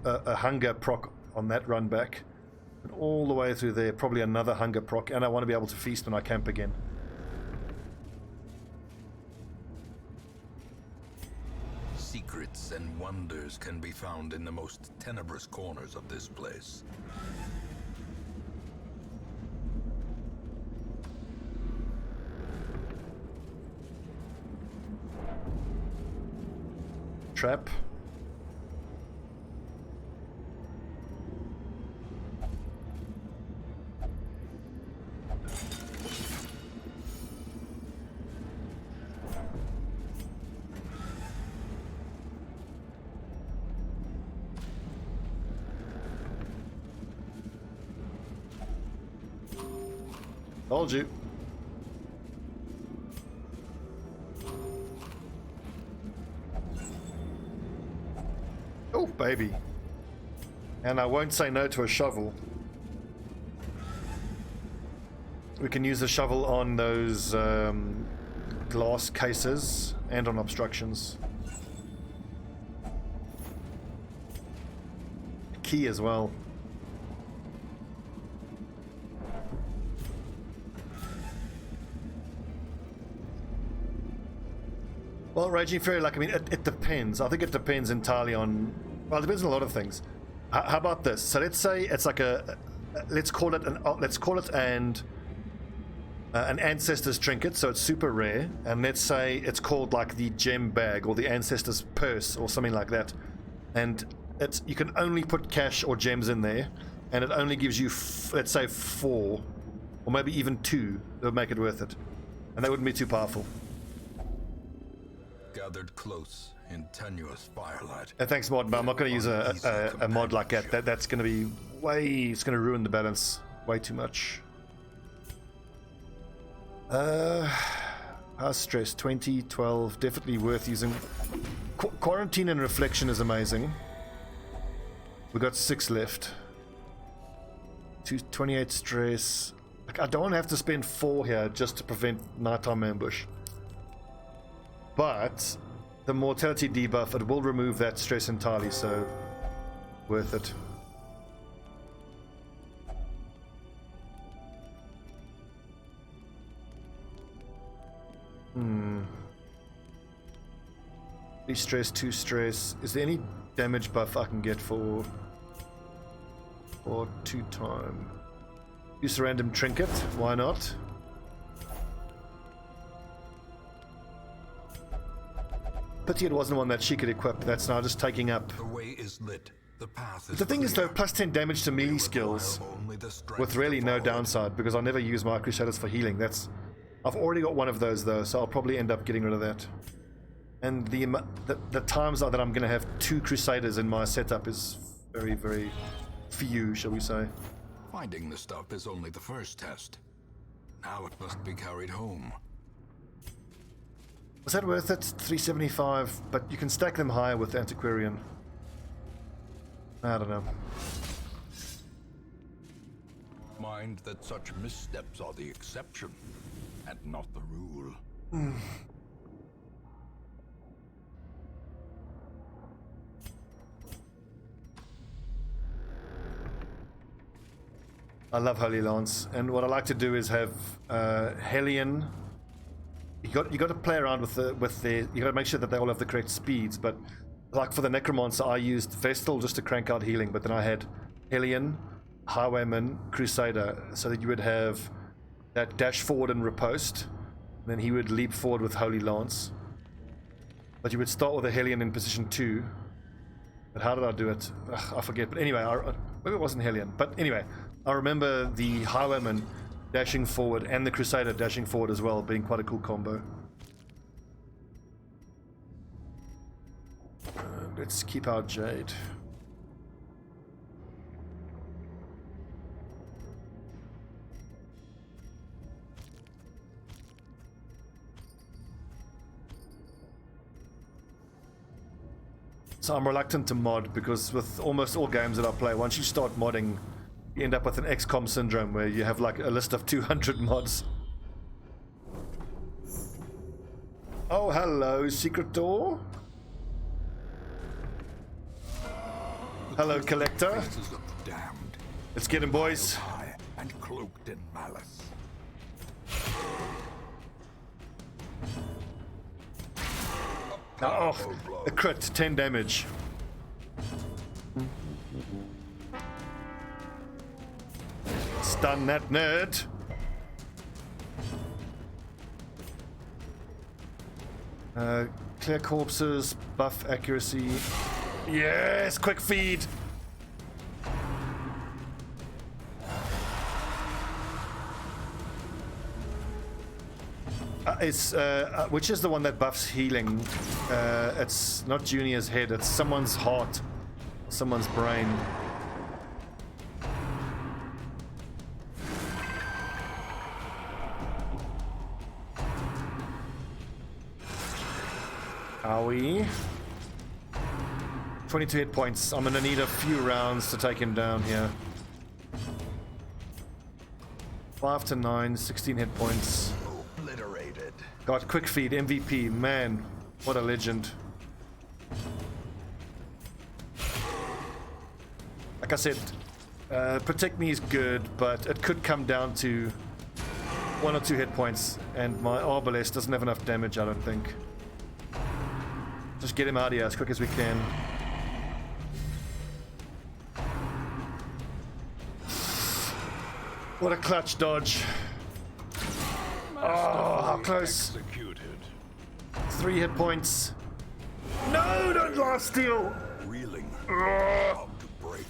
a hunger proc on that run back. And all the way through there, probably another hunger proc. And I want to be able to feast when I camp again. Secrets and wonders can be found in the most tenebrous corners of this place. Trap. Told you. Oh, baby. And I won't say no to a shovel. We can use the shovel on those glass cases and on obstructions. Key as well. Well, Raging Fairy, like, I mean, it depends. I think it depends entirely on... Well, it depends on a lot of things. How about this? So let's say it's like let's call it and an ancestor's trinket, so it's super rare, and let's say it's called like the gem bag or the ancestor's purse or something like that, and you can only put cash or gems in there, and it only gives you let's say 4 or maybe even 2 that would make it worth it, and that wouldn't be too powerful. Gathered close in tenuous firelight. Thanks, mod, but I'm not going to use a mod like that. That's going to be it's going to ruin the balance way too much. How's stress? 20, 12, definitely worth using. Quarantine and reflection is amazing. We got 6 left. 28 stress. Like, I don't want to have to spend 4 here just to prevent nighttime ambush. But the mortality debuff, it will remove that stress entirely, so worth it. Three stress, 2 stress. Is there any damage buff I can get for 2 time? Use a random trinket, why not? Pity it wasn't one that she could equip. That's now just taking up. The way is lit. The path is The thing is though, clear. plus 10 damage to melee skills Only the strength with really to no follow it. downside, because I never use my Crusaders for healing. I've already got one of those though, so I'll probably end up getting rid of that. And the times that I'm going to have 2 Crusaders in my setup is very, very few, shall we say. Finding the stuff is only the first test. Now it must be carried home. Was that worth it? 375, but you can stack them higher with Antiquarian. I don't know. Mind that such missteps are the exception, and not the rule. I love Holy Lance, and what I like to do is have Hellion. You got to play around with the. You got to make sure that they all have the correct speeds. But like for the Necromancer, I used Vestal just to crank out healing. But then I had Hellion, Highwayman, Crusader, so that you would have that dash forward and riposte. And then he would leap forward with Holy Lance. But you would start with a Hellion in position 2. But how did I do it? Ugh, I forget. But anyway, maybe it wasn't Hellion. But anyway, I remember the Highwayman dashing forward and the Crusader dashing forward as well, being quite a cool combo. Let's keep our Jade. So I'm reluctant to mod because with almost all games that I play, once you start modding, you end up with an XCOM syndrome where you have like a list of 200 mods. Oh, hello, secret door. Hello, collector. Faces of the damned, Let's get him, boys. high and cloaked in malice. Oh, a crit, 10 damage. Stun that nerd. Clear corpses, buff accuracy. Yes, quick feed. Which is the one that buffs healing? It's not Junior's head, it's someone's heart, someone's brain. Are we? 22 hit points. I'm gonna need a few rounds to take him down here. 5 to 9, 16 hit points. Obliterated. Got quick feed, MVP, man, what a legend. Like I said, protect me is good, but it could come down to 1 or 2 hit points, and my Arbalest doesn't have enough damage, I don't think. Just get him out of here as quick as we can. What a clutch dodge. how close. Executed. 3 hit points. No, don't last steal. Reeling. About to break.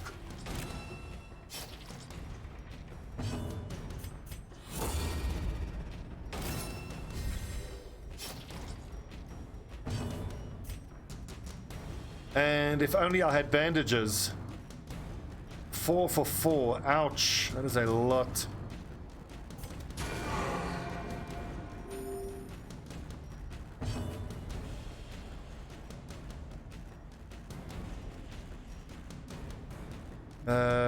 And if only I had bandages. 4 for 4. Ouch. That is a lot.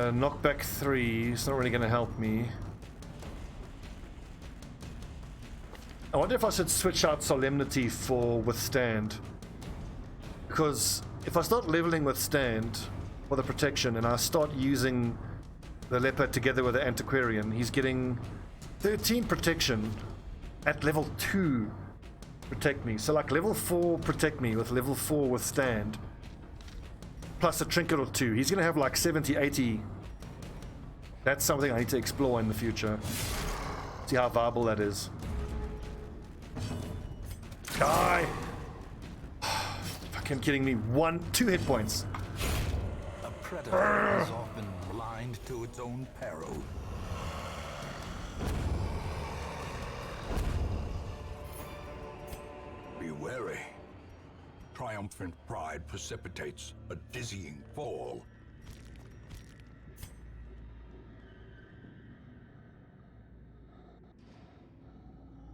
Knockback 3. It's not really going to help me. I wonder if I should switch out Solemnity for Withstand. Because if I start leveling Withstand for the protection and I start using the Leopard together with the Antiquarian, he's getting 13 protection at level 2 protect me. So like level 4 protect me with level 4 Withstand. Plus a trinket or 2. He's going to have like 70, 80. That's something I need to explore in the future. See how viable that is. Die! Fucking kidding me. 2 hit points. A predator is often blind to its own peril. Be wary. Triumphant pride precipitates a dizzying fall.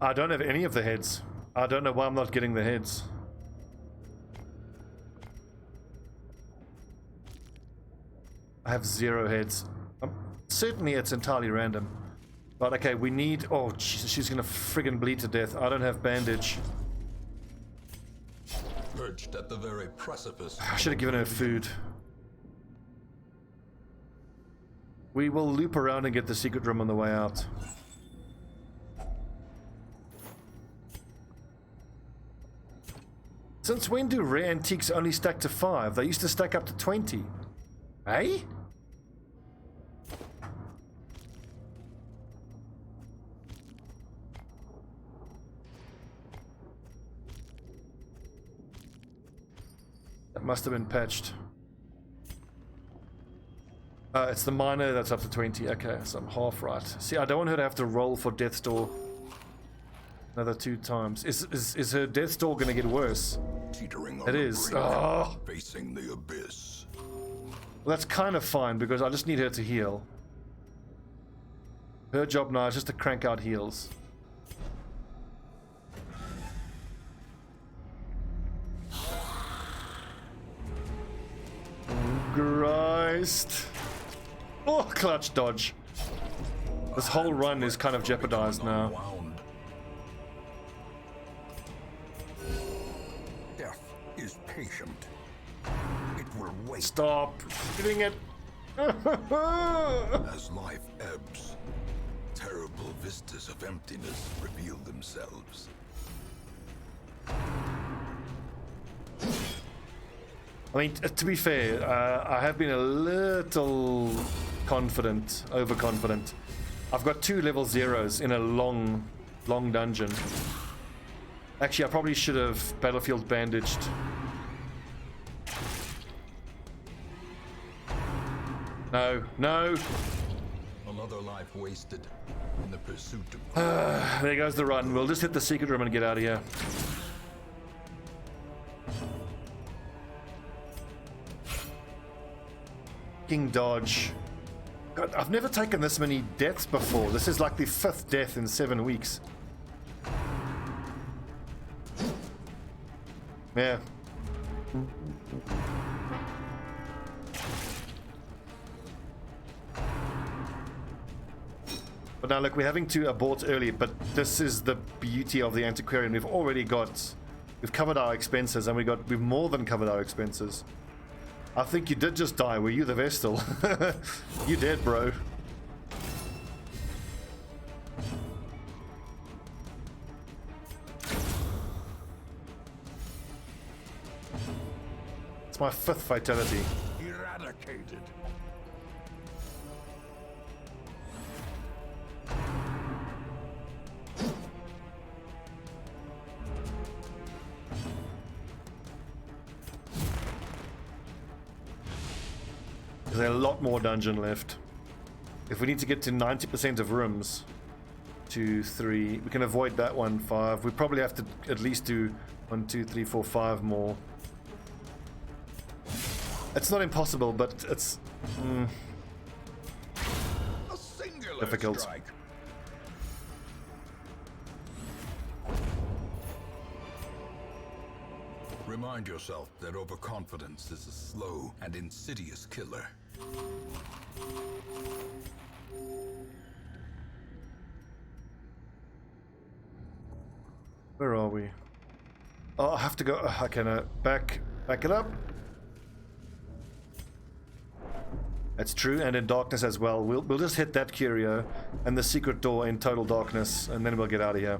I don't have any of the heads. I don't know why I'm not getting the heads. I have 0 heads. Certainly it's entirely random. But okay, we need... Oh, Jesus, she's gonna friggin' bleed to death. I don't have bandage. Perched at the very precipice. I should have given her food. We will loop around and get the secret room on the way out. Since when do rare antiques only stack to 5? They used to stack up to 20. Eh? That must have been patched. It's the minor that's up to 20. Okay, so I'm half right. See, I don't want her to have to roll for Death's Door another 2 times. Is her Death's Door gonna get worse? Teetering on It the is. brink, Oh. facing the abyss. Well, that's kind of fine because I just need her to heal. Her job now is just to crank out heals. Christ. Oh, clutch dodge. This whole run is kind of jeopardized now. Unwound. Death is patient. It will wait. Stop hitting it. As life ebbs, terrible vistas of emptiness reveal themselves. I mean, to be fair, I have been a little confident, overconfident. I've got 2 level 0s in a long dungeon. Actually, I probably should have battlefield bandaged. No, no. Another life wasted in the pursuit of... There goes the run. We'll just hit the secret room and get out of here. King dodge. God, I've never taken this many deaths before. This is like the 5th death in 7 weeks. Yeah. But now look, we're having to abort early, but this is the beauty of the Antiquarian. We've covered our expenses, and we've more than covered our expenses. I think you did just die. Were you the Vestal? You dead, bro. It's my 5th fatality. eradicated. There's a lot more dungeon left. If we need to get to 90% of rooms, 2, 3, we can avoid that one. 5. We probably have to at least do 1, 2, 3, 4, 5 more. It's not impossible, but it's A singular difficult. strike. Remind yourself that overconfidence is a slow and insidious killer. Where are we? Oh, I have to go. Okay, no. Back it up. That's true, and in darkness as well. We'll just hit that curio and the secret door in total darkness, and then we'll get out of here.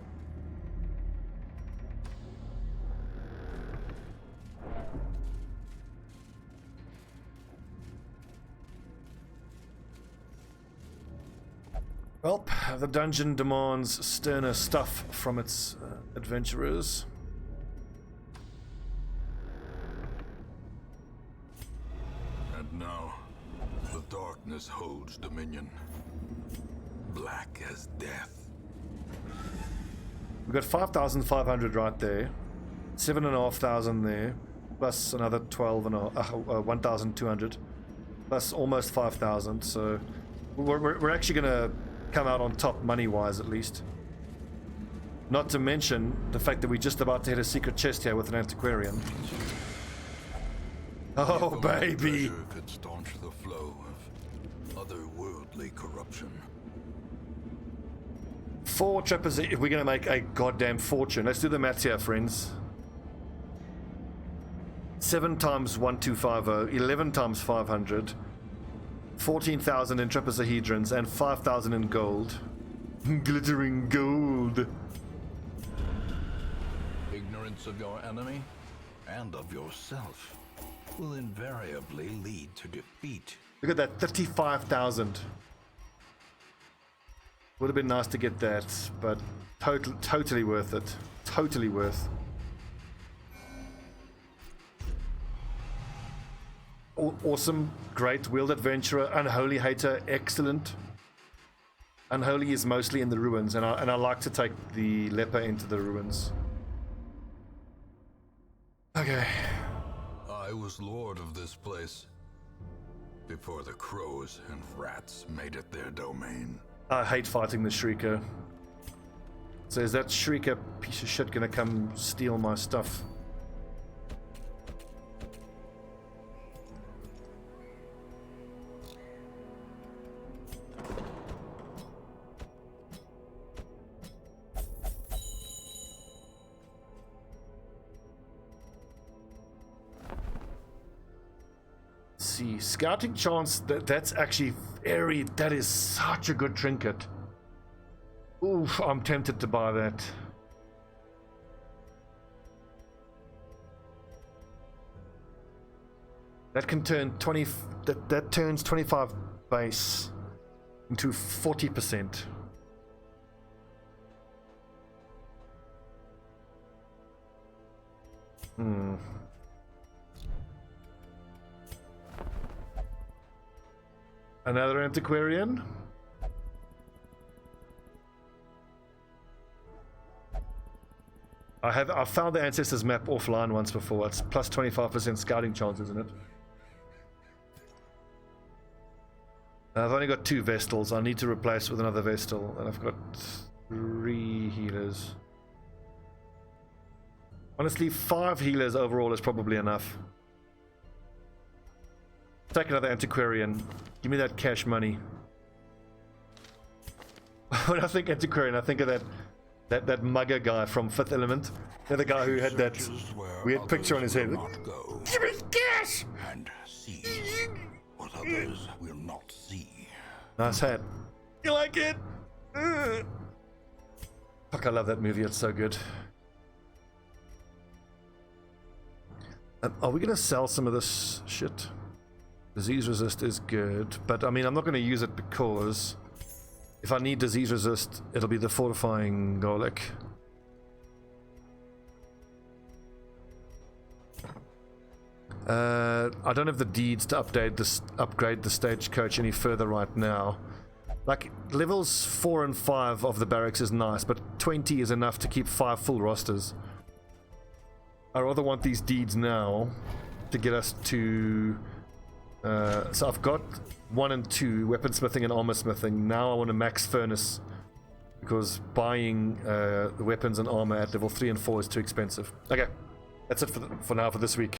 Well, the dungeon demands sterner stuff from its adventurers. And now, the darkness holds dominion. Black as death. We've got 5,500 right there, 7,500 there, plus another 1,200, plus almost 5,000. So we're actually gonna come out on top money-wise, at least. Not to mention the fact that we're just about to hit a secret chest here with an antiquarian. Oh, baby! Could staunch the flow of otherworldly corruption. 4 trappers if we're gonna make a goddamn fortune. Let's do the maths here, friends. 7 times 1250, 11 times 500, 14,000 in trapezohedrons, and 5,000 in gold. Glittering gold. Ignorance of your enemy and of yourself will invariably lead to defeat. Look at that, 35,000. Would have been nice to get that, but totally worth it. Totally worth. Awesome, great, wheeled adventurer, unholy hater, excellent. Unholy is mostly in the ruins, and I like to take the leper into the ruins. Okay. I was lord of this place before the crows and rats made it their domain. I hate fighting the Shrieker. So is that Shrieker piece of shit gonna come steal my stuff? See, scouting chance, that's actually that is such a good trinket. Oof, I'm tempted to buy that. That can turn 20, that turns 25 base into 40%. Another antiquarian. I found the ancestors map offline once before. It's plus 25% scouting chance, isn't it? I've only got 2 Vestals. I need to replace with another Vestal, and I've got 3 healers. Honestly, 5 healers overall is probably enough. Take another antiquarian. Give me that cash money. When I think antiquarian, I think of that mugger guy from Fifth Element. The other guy who had that weird picture on his head. Give me cash! And see what others will not see. Nice hat. You like it? Fuck, I love that movie. It's so good. Are we gonna sell some of this shit? Disease resist is good, but I mean, I'm not going to use it because if I need disease resist, it'll be the fortifying garlic. I don't have the deeds to upgrade the stagecoach any further right now. Like, levels 4 and 5 of the barracks is nice, but 20 is enough to keep 5 full rosters. I rather want these deeds now to get us to... so I've got 1 and 2, weaponsmithing and armor smithing. Now I want to max furnace, because buying the weapons and armor at level 3 and 4 is too expensive. Okay, that's it for now for this week.